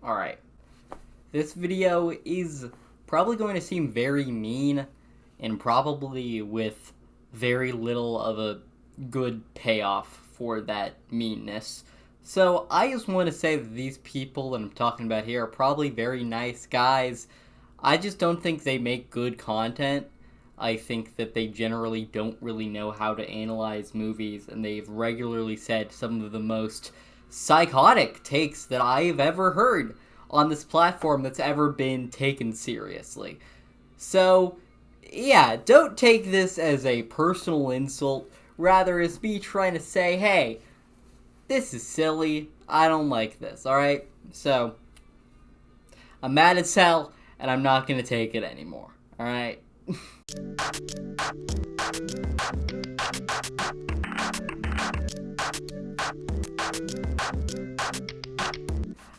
Alright. This video is probably going to seem very mean and probably with very little of a good payoff for that meanness. So I just want to say that these people that I'm talking about here are probably very nice guys. I just don't think they make good content. I think that they generally don't really know how to analyze movies, and they've regularly said some of the most psychotic takes that I've ever heard on this platform that's ever been taken seriously. So, yeah, don't take this as a personal insult, rather as me trying to say, hey, this is silly, I don't like this, alright? So, I'm mad as hell, and I'm not gonna take it anymore, alright?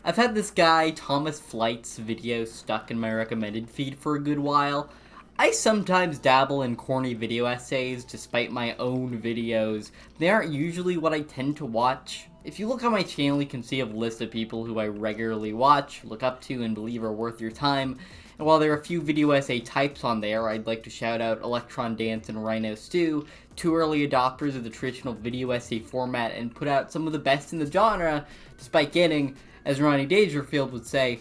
I've had this guy, Thomas Flight's video stuck in my recommended feed for a good while. I sometimes dabble in corny video essays despite my own videos. They aren't usually what I tend to watch. If you look on my channel, you can see a list of people who I regularly watch, look up to, and believe are worth your time. And while there are a few video essay types on there, I'd like to shout out Electron Dance and Rhino Stew, two early adopters of the traditional video essay format, and put out some of the best in the genre, despite getting, as Ronnie Dangerfield would say,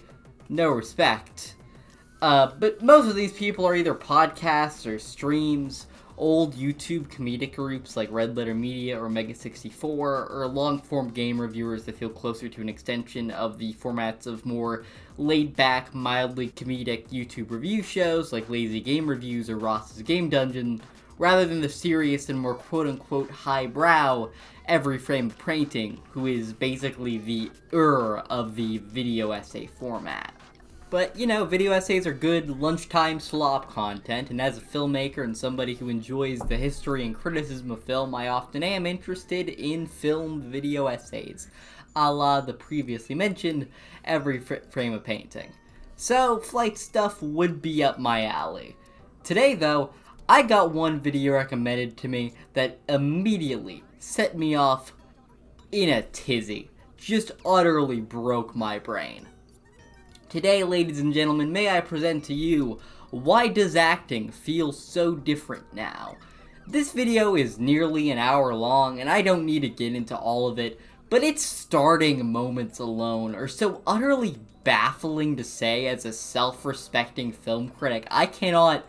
no respect. But most of these people are either podcasts or streams, old YouTube comedic groups like Red Letter Media or Mega64, or long-form game reviewers that feel closer to an extension of the formats of more laid-back, mildly comedic YouTube review shows like Lazy Game Reviews or Ross's Game Dungeon, rather than the serious and more quote-unquote highbrow Every Frame of Painting, who is basically the of the video essay format. But, you know, video essays are good lunchtime slop content, and as a filmmaker and somebody who enjoys the history and criticism of film, I often am interested in film video essays, a la the previously mentioned Every Frame of Painting. So, Flight stuff would be up my alley. Today, though, I got one video recommended to me that immediately set me off in a tizzy. Just utterly broke my brain. Today, ladies and gentlemen, may I present to you, Why Does Acting Feel So Different Now? This video is nearly an hour long, and I don't need to get into all of it, but its starting moments alone are so utterly baffling to say as a self-respecting film critic. I cannot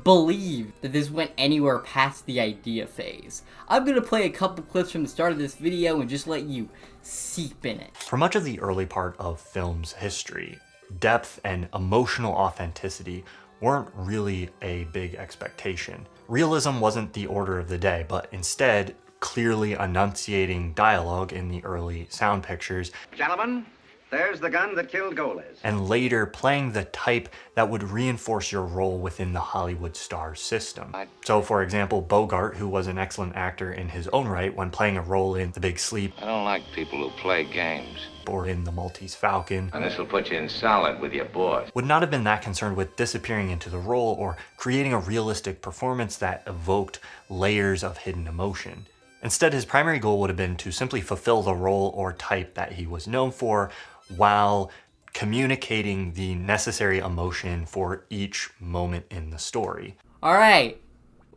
believe that this went anywhere past the idea phase. I'm gonna play a couple clips from the start of this video and just let you seep in it. For much of the early part of film's history, depth and emotional authenticity weren't really a big expectation. Realism wasn't the order of the day, but instead, clearly enunciating dialogue in the early sound pictures. Gentlemen, there's the gun that killed Goles. And later playing the type that would reinforce your role within the Hollywood star system. So for example, Bogart, who was an excellent actor in his own right when playing a role in The Big Sleep. I don't like people who play games. Or in The Maltese Falcon. And this will put you in solid with your boss. Would not have been that concerned with disappearing into the role or creating a realistic performance that evoked layers of hidden emotion. Instead, his primary goal would have been to simply fulfill the role or type that he was known for, while communicating the necessary emotion for each moment in the story. Alright,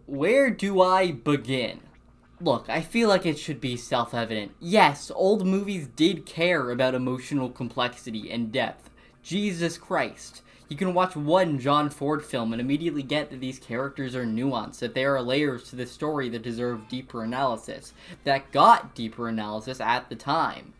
where do I begin? Look, I feel like it should be self-evident. Yes, old movies did care about emotional complexity and depth. Jesus Christ. You can watch one John Ford film and immediately get that these characters are nuanced, that there are layers to the story that deserve deeper analysis, that got deeper analysis at the time.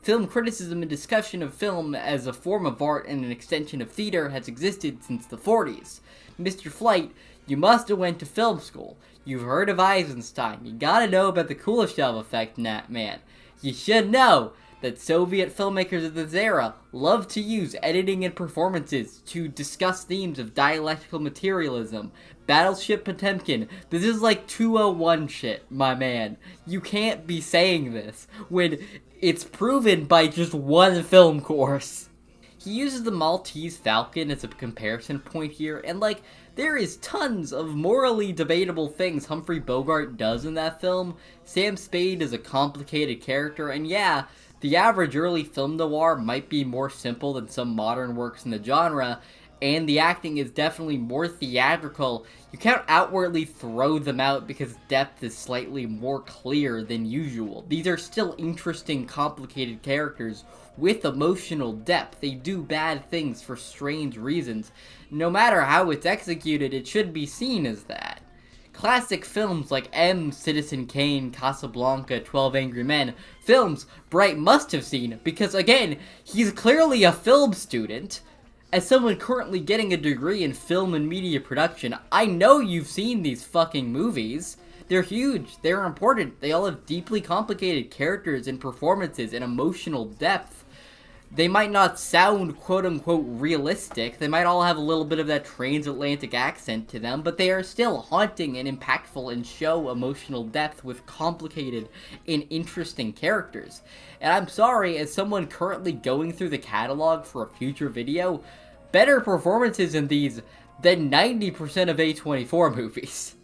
Film criticism and discussion of film as a form of art and an extension of theater has existed since the 40s. Mr. Flight, you must have went to film school. You've heard of Eisenstein. You gotta know about the Kuleshov effect, man. You should know that Soviet filmmakers of this era loved to use editing and performances to discuss themes of dialectical materialism. Battleship Potemkin, this is like 201 shit, my man. You can't be saying this when it's proven by just one film course. He uses the Maltese Falcon as a comparison point here, and like, there is tons of morally debatable things Humphrey Bogart does in that film. Sam Spade is a complicated character, and yeah, The average early film noir might be more simple than some modern works in the genre, and the acting is definitely more theatrical. You can't outwardly throw them out because depth is slightly more clear than usual. These are still interesting, complicated characters with emotional depth. They do bad things for strange reasons. No matter how it's executed, it should be seen as that. Classic films like M, Citizen Kane, Casablanca, 12 Angry Men, films Bright must have seen, because again, he's clearly a film student. As someone currently getting a degree in film and media production, I know you've seen these fucking movies. They're huge, they're important, they all have deeply complicated characters and performances and emotional depth. They might not sound quote-unquote realistic, they might all have a little bit of that transatlantic accent to them, but they are still haunting and impactful and show emotional depth with complicated and interesting characters. And I'm sorry, as someone currently going through the catalog for a future video, better performances in these than 90% of A24 movies.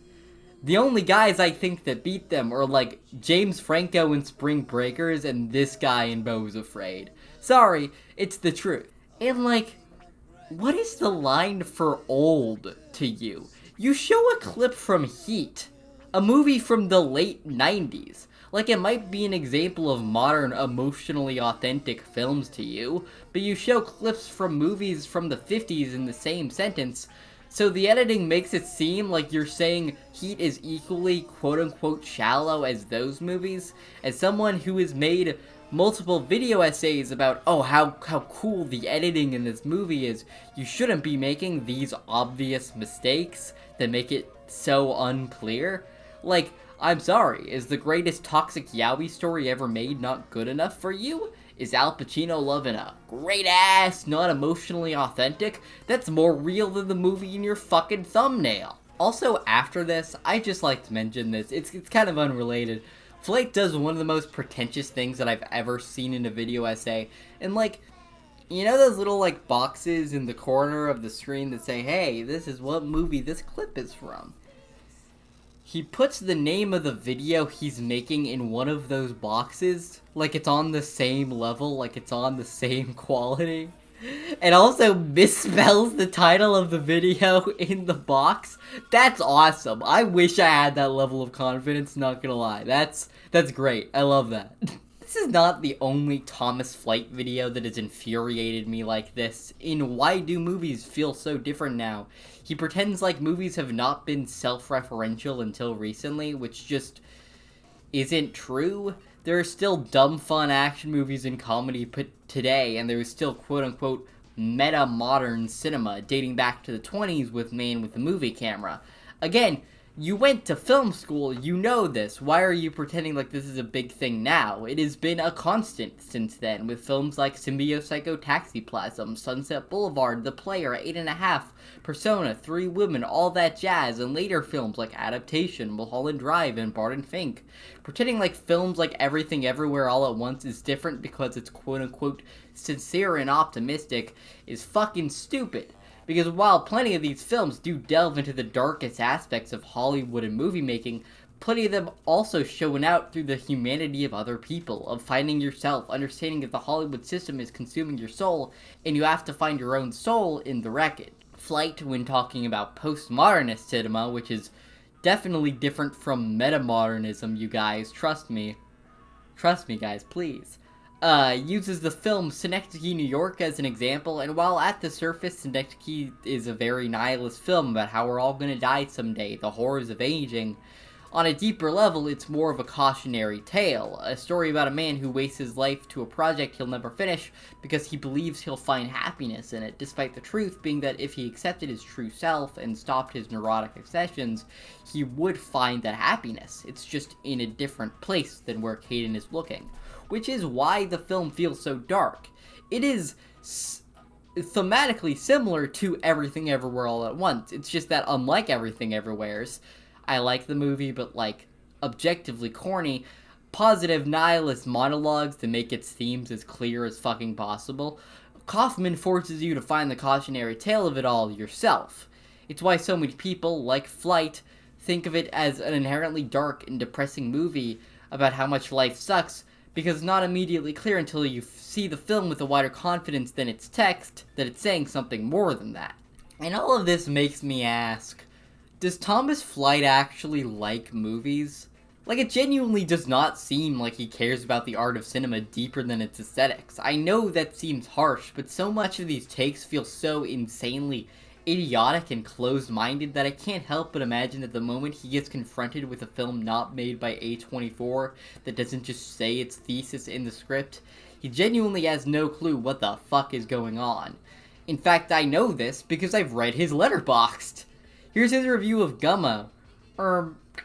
The only guys I think that beat them are like James Franco in Spring Breakers and this guy in Beau's Afraid. Sorry, it's the truth. And like, what is the line for old to you? You show a clip from Heat, a movie from the late 90s. Like, it might be an example of modern, emotionally authentic films to you, but you show clips from movies from the 50s in the same sentence, so the editing makes it seem like you're saying Heat is equally quote-unquote shallow as those movies. As someone who has made multiple video essays about, oh, how cool the editing in this movie is, you shouldn't be making these obvious mistakes that make it so unclear. Like, I'm sorry, is the greatest toxic yaoi story ever made not good enough for you? Is Al Pacino loving a great ass, not emotionally authentic? That's more real than the movie in your fucking thumbnail. Also, after this, I just like to mention this, it's kind of unrelated. Flake does one of the most pretentious things that I've ever seen in a video essay, and like, you know those little like boxes in the corner of the screen that say, hey, this is what movie this clip is from? He puts the name of the video he's making in one of those boxes, like it's on the same level, like it's on the same quality, and also misspells the title of the video in the box. That's awesome. I wish I had that level of confidence, not gonna lie. That's great. I love that. This is not the only Thomas Flight video that has infuriated me like this. In Why Do Movies Feel So Different Now? He pretends like movies have not been self-referential until recently, which just isn't true. There are still dumb fun action movies and comedy put today, and there is still quote-unquote meta-modern cinema dating back to the 20s with Man with a Movie Camera. Again, you went to film school, you know this. Why are you pretending like this is a big thing now? It has been a constant since then, with films like Symbio Taxiplasm, Sunset Boulevard, The Player, 8.5, Persona, Three Women, All That Jazz, and later films like Adaptation, Mulholland Drive, and Barton Fink. Pretending like films like Everything Everywhere All at Once is different because it's quote-unquote sincere and optimistic is fucking stupid. Because while plenty of these films do delve into the darkest aspects of Hollywood and movie making, plenty of them also shown out through the humanity of other people, of finding yourself, understanding that the Hollywood system is consuming your soul, and you have to find your own soul in the wreckage. Flight, when talking about postmodernist cinema, which is definitely different from metamodernism, you guys, trust me. Trust me, guys, please. Uses the film Synecdoche, New York as an example, and while at the surface, Synecdoche is a very nihilist film about how we're all gonna die someday, the horrors of aging, on a deeper level, it's more of a cautionary tale, a story about a man who wastes his life to a project he'll never finish because he believes he'll find happiness in it, despite the truth being that if he accepted his true self and stopped his neurotic obsessions, he would find that happiness. It's just in a different place than where Caden is looking. Which is why the film feels so dark. It is thematically similar to Everything Everywhere All at Once. It's just that unlike Everything Everywhere's, I like the movie, but like, objectively corny, positive nihilist monologues that make its themes as clear as fucking possible, Kaufman forces you to find the cautionary tale of it all yourself. It's why so many people, like Flight, think of it as an inherently dark and depressing movie about how much life sucks, because it's not immediately clear until you see the film with a wider confidence than its text that it's saying something more than that. And all of this makes me ask, does Thomas Flight actually like movies? Like, it genuinely does not seem like he cares about the art of cinema deeper than its aesthetics. I know that seems harsh, but so much of these takes feel so insanely idiotic and closed-minded that I can't help but imagine that the moment he gets confronted with a film not made by A24 that doesn't just say its thesis in the script, he genuinely has no clue what the fuck is going on. In fact, I know this because I've read his Letterboxd. Here's his review of Gummo.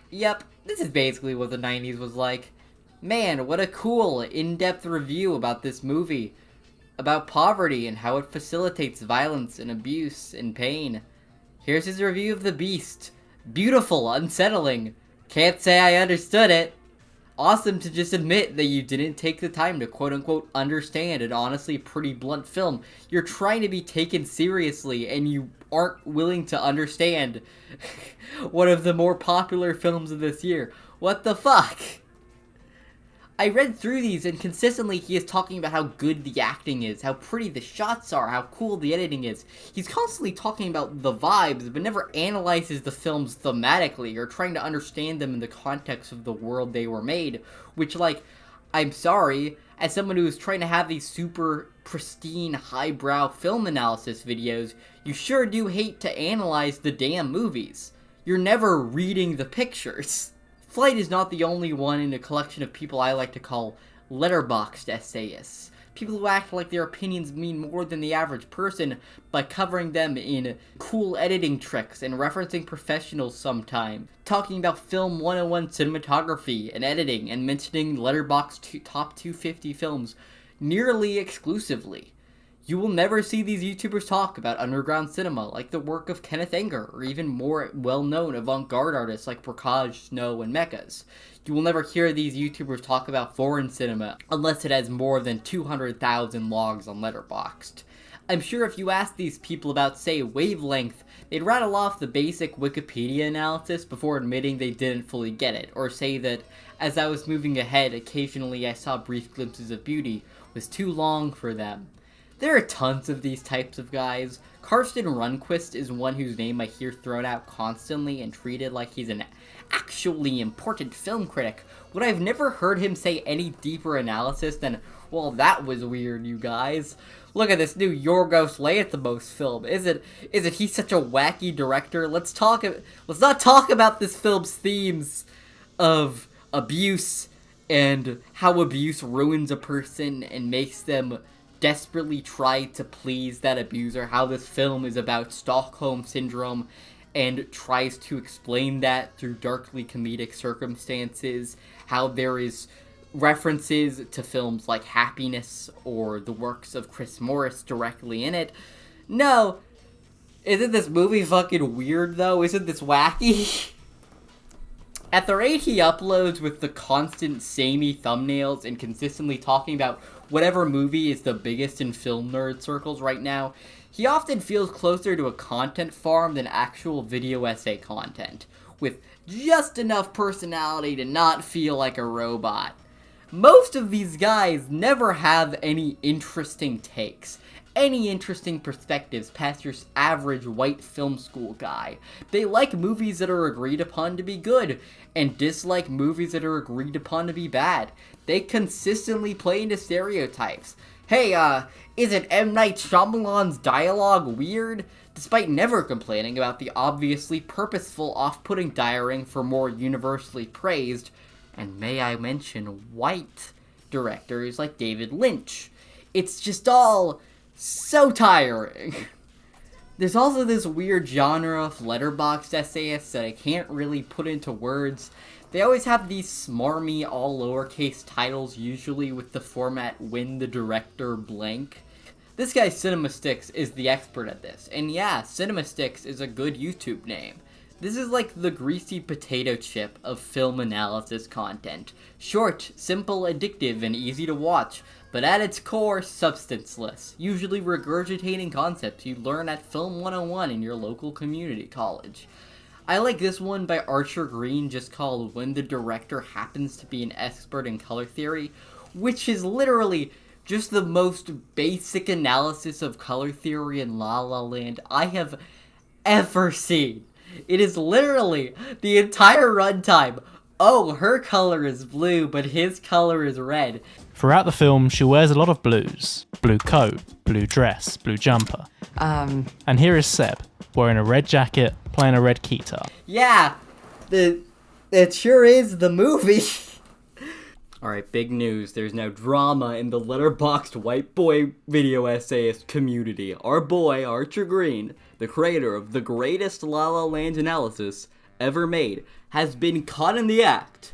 Yep, this is basically what the 90s was like. Man, what a cool, in-depth review about this movie. About poverty and how it facilitates violence and abuse and pain. Here's his review of The Beast. Beautiful, unsettling. Can't say I understood it. Awesome to just admit that you didn't take the time to quote-unquote understand an honestly pretty blunt film. You're trying to be taken seriously and you aren't willing to understand one of the more popular films of this year. What the fuck? I read through these and consistently he is talking about how good the acting is, how pretty the shots are, how cool the editing is. He's constantly talking about the vibes, but never analyzes the films thematically or trying to understand them in the context of the world they were made. Which, like, I'm sorry, as someone who is trying to have these super pristine, highbrow film analysis videos, you sure do hate to analyze the damn movies. You're never reading the pictures. Flight is not the only one in a collection of people I like to call Letterboxd essayists. People who act like their opinions mean more than the average person by covering them in cool editing tricks and referencing professionals sometimes. Talking about film 101 cinematography and editing and mentioning Letterboxd top 250 films nearly exclusively. You will never see these YouTubers talk about underground cinema like the work of Kenneth Anger or even more well-known avant-garde artists like Prakash, Snow, and Mechas. You will never hear these YouTubers talk about foreign cinema unless it has more than 200,000 logs on Letterboxd. I'm sure if you ask these people about, say, wavelength, they'd rattle off the basic Wikipedia analysis before admitting they didn't fully get it, or say that, as I was moving ahead, occasionally I saw brief glimpses of beauty was too long for them. There are tons of these types of guys. Karsten Runquist is one whose name I hear thrown out constantly and treated like he's an actually important film critic, when I've never heard him say any deeper analysis than, well, that was weird, you guys. Look at this new Yorgos Lanthimos film. Isn't he such a wacky director? Let's not talk about this film's themes of abuse and how abuse ruins a person and makes them desperately try to please that abuser, how this film is about Stockholm Syndrome and tries to explain that through darkly comedic circumstances, how there is references to films like Happiness or the works of Chris Morris directly in it. No, isn't this movie fucking weird though? Isn't this wacky? At the rate he uploads with the constant samey thumbnails and consistently talking about whatever movie is the biggest in film nerd circles right now, he often feels closer to a content farm than actual video essay content, with just enough personality to not feel like a robot. Most of these guys never have any interesting takes, any interesting perspectives past your average white film school guy. They like movies that are agreed upon to be good, and dislike movies that are agreed upon to be bad. They consistently play into stereotypes. Hey, isn't M. Night Shyamalan's dialogue weird? Despite never complaining about the obviously purposeful off-putting dialogue for more universally praised, and may I mention white, directors like David Lynch. It's just all so tiring. There's also this weird genre of Letterboxd essayists that I can't really put into words. They always have these smarmy, all lowercase titles, usually with the format when the director blank. This guy CinemaSticks is the expert at this, and yeah, CinemaSticks is a good YouTube name. This is like the greasy potato chip of film analysis content. Short, simple, addictive, and easy to watch, but at its core, substanceless, usually regurgitating concepts you learn at Film 101 in your local community college. I like this one by Archer Green, just called When the Director Happens to be an Expert in Color Theory, which is literally just the most basic analysis of color theory in La La Land I have ever seen. It is literally the entire runtime. Oh, her color is blue, but his color is red. Throughout the film, she wears a lot of blues. Blue coat, blue dress, blue jumper. And here is Seb, wearing a red jacket, playing a red guitar. Yeah, it sure is the movie. Alright, big news. There's now drama in the Letterboxd white boy video essayist community. Our boy, Archer Green, the creator of the greatest La La Land analysis ever made, has been caught in the act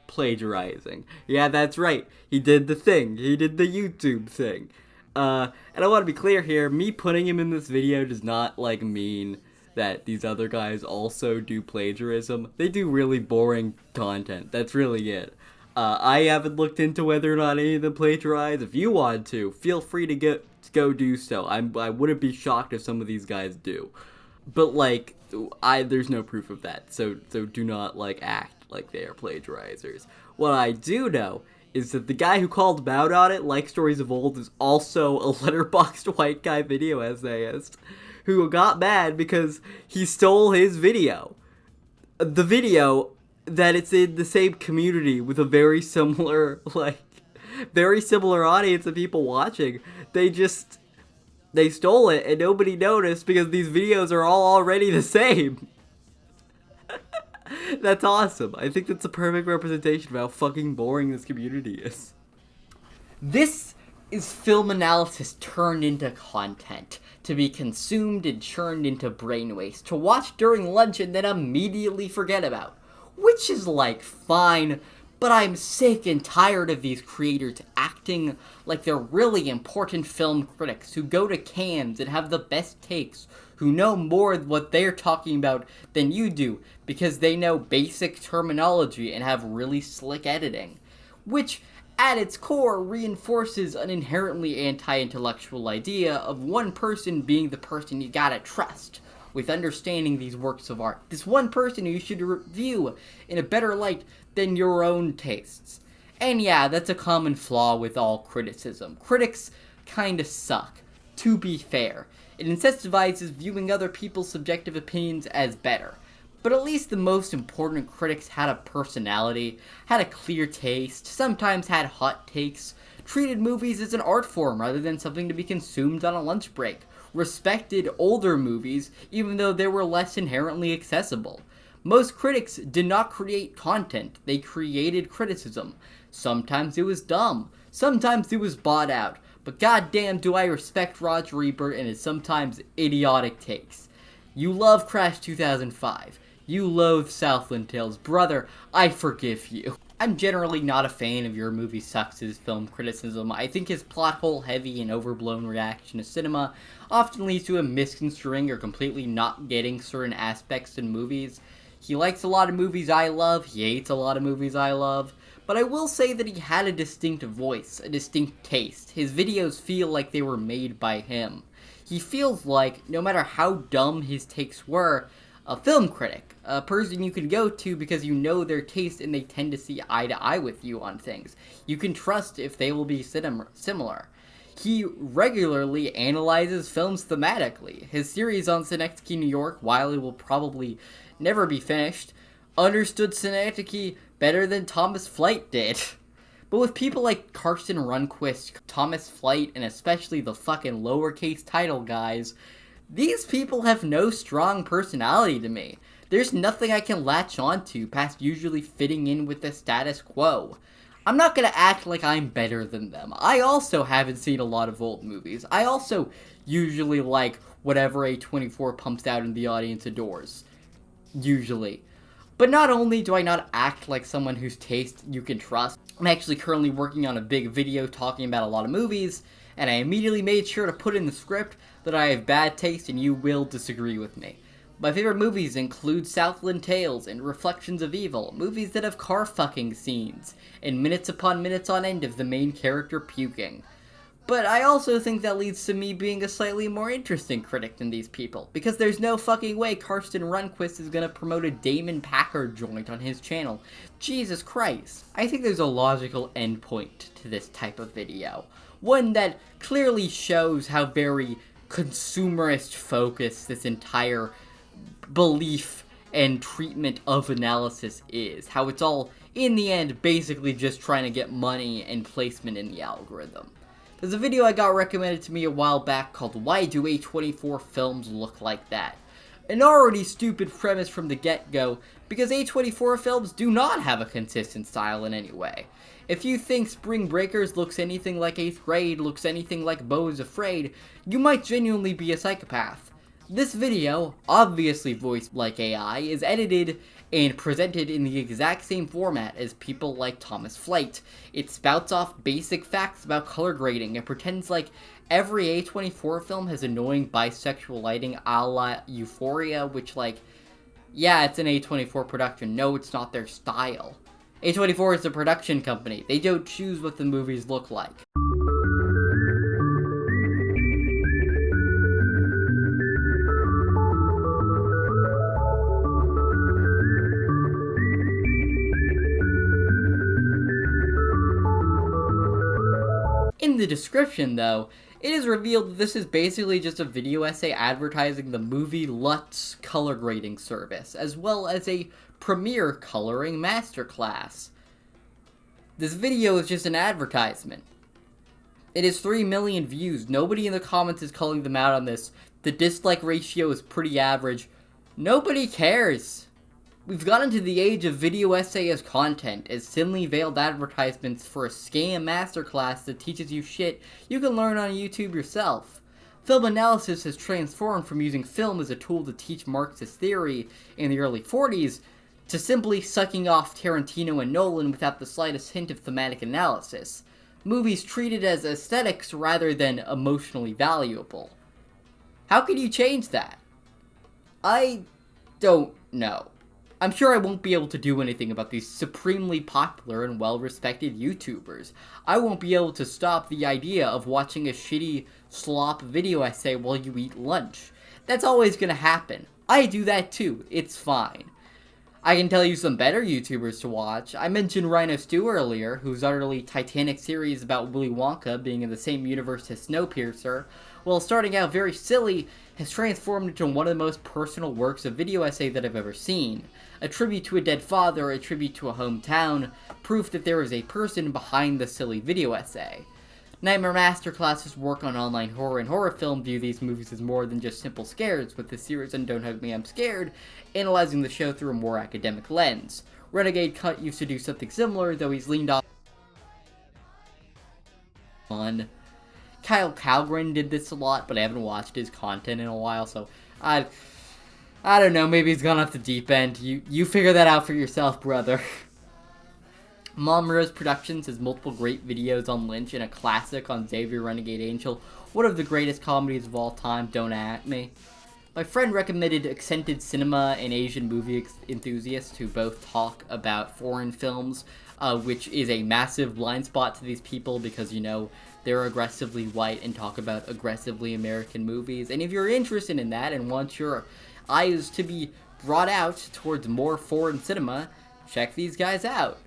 plagiarizing. Yeah, that's right. He did the thing. He did the YouTube thing. And I want to be clear here, me putting him in this video does not, mean that these other guys also do plagiarism. They do really boring content. That's really it. I haven't looked into whether or not any of them plagiarize. If you want to, feel free to go do so. I wouldn't be shocked if some of these guys do. But, there's no proof of that. So do not, act like they are plagiarizers. What I do know is that the guy who called them out on it, like Stories of Old, is also a Letterboxd white guy video essayist who got mad because he stole his video. The video that it's in the same community with a very similar audience of people watching. They stole it and nobody noticed because these videos are all already the same. That's awesome. I think that's a perfect representation of how fucking boring this community is. This is film analysis turned into content, to be consumed and churned into brain waste, to watch during lunch and then immediately forget about. Which is, fine, but I'm sick and tired of these creators acting like they're really important film critics who go to Cannes and have the best takes, who know more what they're talking about than you do because they know basic terminology and have really slick editing. Which, at its core, reinforces an inherently anti-intellectual idea of one person being the person you gotta trust with understanding these works of art. This one person who you should review in a better light than your own tastes. And yeah, that's a common flaw with all criticism. Critics kinda suck, to be fair. It incentivizes viewing other people's subjective opinions as better. But at least the most important critics had a personality, had a clear taste, sometimes had hot takes, treated movies as an art form rather than something to be consumed on a lunch break, respected older movies even though they were less inherently accessible. Most critics did not create content, they created criticism. Sometimes it was dumb, sometimes it was bought out, but goddamn do I respect Roger Ebert and his sometimes idiotic takes. You love Crash 2005. You loathe Southland Tales. Brother, I forgive you. I'm generally not a fan of Your Movie Sucks' film criticism. I think his plot hole heavy and overblown reaction to cinema often leads to him misconstruing or completely not getting certain aspects in movies. He likes a lot of movies I love, he hates a lot of movies I love, but I will say that he had a distinct voice, a distinct taste. His videos feel like they were made by him. He feels like, no matter how dumb his takes were, a film critic, a person you can go to because you know their taste and they tend to see eye to eye with you on things. You can trust if they will be similar. He regularly analyzes films thematically. His series on Synecdoche, New York, while it will probably never be finished, understood Synecdoche better than Thomas Flight did. But with people like Karsten Runquist, Thomas Flight, and especially the fucking lowercase title guys, these people have no strong personality to me. There's nothing I can latch onto past usually fitting in with the status quo. I'm not gonna act like I'm better than them. I also haven't seen a lot of old movies. I also usually like whatever A24 pumps out and the audience adores. Usually. But not only do I not act like someone whose taste you can trust, I'm actually currently working on a big video talking about a lot of movies, and I immediately made sure to put in the script that I have bad taste and you will disagree with me. My favorite movies include Southland Tales and Reflections of Evil, movies that have car fucking scenes, and minutes upon minutes on end of the main character puking. But I also think that leads to me being a slightly more interesting critic than these people, because there's no fucking way Karsten Runquist is gonna promote a Damon Packard joint on his channel. Jesus Christ. I think there's a logical endpoint to this type of video. One that clearly shows how very consumerist focused this entire belief and treatment of analysis is. How it's all, in the end, basically just trying to get money and placement in the algorithm. There's a video I got recommended to me a while back called Why Do A24 Films Look Like That? An already stupid premise from the get-go, because A24 films do not have a consistent style in any way. If you think Spring Breakers looks anything like 8th grade, looks anything like Beau is Afraid, you might genuinely be a psychopath. This video, obviously voiced like AI, is edited and presented in the exact same format as people like Thomas Flight. It spouts off basic facts about color grading and pretends like every A24 film has annoying bisexual lighting a la Euphoria, which yeah, it's an A24 production. No, it's not their style. A24 is a production company. They don't choose what the movies look like. In the description, though, it is revealed that this is basically just a video essay advertising the movie LUT's color grading service, as well as a Premiere coloring masterclass. This video is just an advertisement. It has 3 million views. Nobody in the comments is calling them out on this. The dislike ratio is pretty average. Nobody cares. We've gotten to the age of video essay as content, as thinly veiled advertisements for a scam masterclass that teaches you shit you can learn on YouTube yourself. Film analysis has transformed from using film as a tool to teach Marxist theory in the early 40s to simply sucking off Tarantino and Nolan without the slightest hint of thematic analysis. Movies treated as aesthetics rather than emotionally valuable. How can you change that? I don't know. I'm sure I won't be able to do anything about these supremely popular and well-respected YouTubers. I won't be able to stop the idea of watching a shitty slop video essay while you eat lunch. That's always gonna happen. I do that too. It's fine. I can tell you some better YouTubers to watch. I mentioned Rhino Stew earlier, whose utterly titanic series about Willy Wonka being in the same universe as Snowpiercer, while starting out very silly, has transformed into one of the most personal works of video essay that I've ever seen. A tribute to a dead father, a tribute to a hometown, proof that there is a person behind the silly video essay. Nightmare Masterclass's work on online horror and horror film view these movies as more than just simple scares, with the series on Don't Hug Me, I'm Scared, analyzing the show through a more academic lens. Renegade Cut used to do something similar, though he's leaned off on. Kyle Calgren did this a lot, but I haven't watched his content in a while, so I don't know, maybe he's gone off the deep end. You figure that out for yourself, brother. Mom Rose Productions has multiple great videos on Lynch and a classic on Xavier Renegade Angel, one of the greatest comedies of all time, don't at me. My friend recommended Accented Cinema and Asian movie enthusiasts who both talk about foreign films, which is a massive blind spot to these people because, you know, they're aggressively white and talk about aggressively American movies. And if you're interested in that and want your eyes to be brought out towards more foreign cinema, check these guys out.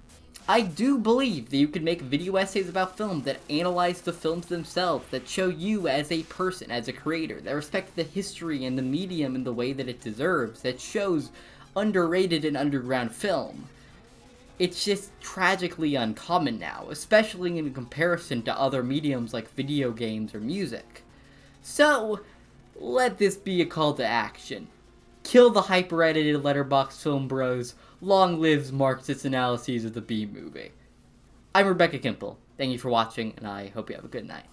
I do believe that you can make video essays about film that analyze the films themselves, that show you as a person, as a creator, that respect the history and the medium in the way that it deserves, that shows underrated and underground film. It's just tragically uncommon now, especially in comparison to other mediums like video games or music. So, let this be a call to action. Kill the hyper-edited Letterboxd film bros. Long lives Marxist analyses of the B-movie. I'm Rebecca Kimple. Thank you for watching, and I hope you have a good night.